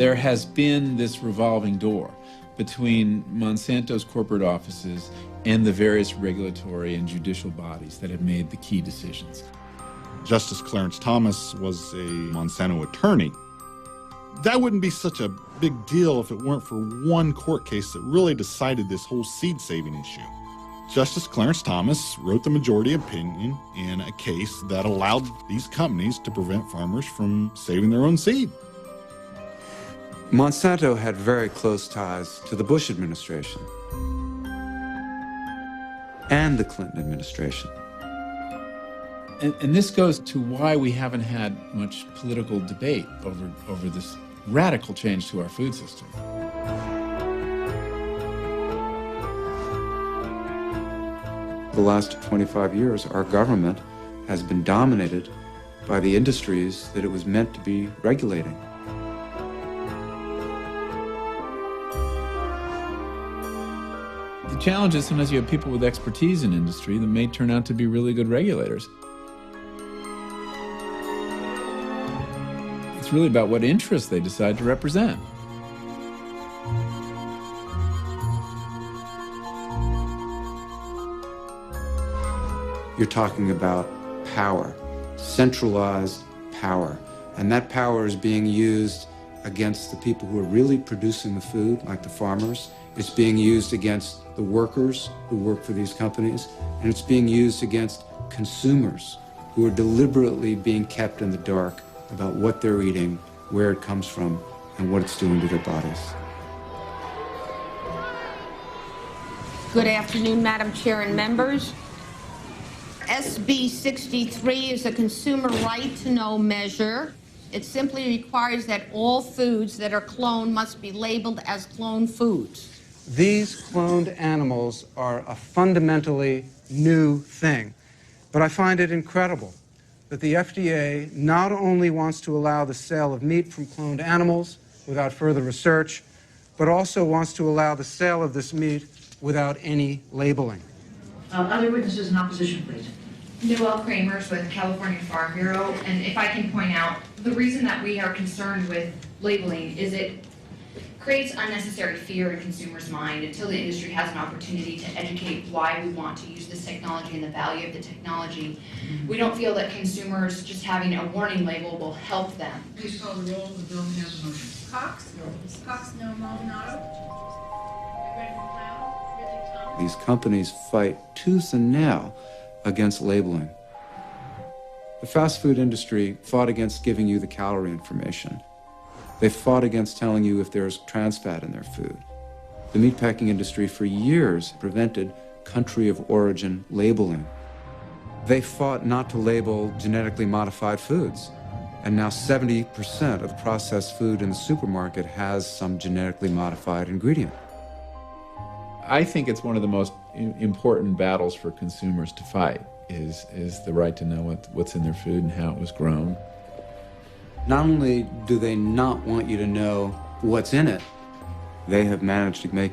There has been this revolving door between Monsanto's corporate offices and the various regulatory and judicial bodies that have made the key decisions. Justice Clarence Thomas was a Monsanto attorney. That wouldn't be such a big deal if it weren't for one court case that really decided this whole seed saving issue. Justice Clarence Thomas wrote the majority opinion in a case that allowed these companies to prevent farmers from saving their own seed. Monsanto had very close ties to the Bush administration and the Clinton administration. And this goes to why we haven't had much political debate over this radical change to our food system. The last 25 years, our government has been dominated by the industries that it was meant to be regulating. The challenge is sometimes you have people with expertise in industry that may turn out to be really good regulators. It's really about what interests they decide to represent. You're talking about power, centralized power. And that power is being used against the people who are really producing the food, like the farmers. It's being used against the workers who work for these companies. And it's being used against consumers who are deliberately being kept in the dark about what they're eating, where it comes from, and what it's doing to their bodies. Good afternoon, Madam Chair and members. SB 63 is a consumer right-to-know measure. It simply requires that all foods that are cloned must be labeled as cloned foods. These cloned animals are a fundamentally new thing, but I find it incredible that the FDA not only wants to allow the sale of meat from cloned animals without further research, but also wants to allow the sale of this meat without any labeling. Other witnesses in opposition, please. Noelle Kramers with California Farm Bureau, and if I can point out, the reason that we are concerned with labeling is it creates unnecessary fear in consumers' mind until the industry has an opportunity to educate why we want to use this technology and the value of the technology. We don't feel that consumers just having a warning label will help them. Please call the roll. The bill has a motion. Cox? Cox, no. Maldonado? These companies fight tooth and nail against labeling. The fast food industry fought against giving you the calorie information. They fought against telling you if there's trans fat in their food. The meatpacking industry for years prevented country of origin labeling. They fought not to label genetically modified foods. And now 70% of processed food in the supermarket has some genetically modified ingredient. I think it's one of the most important battles for consumers to fight is the right to know what's in their food and how it was grown. Not only do they not want you to know what's in it, they have managed to make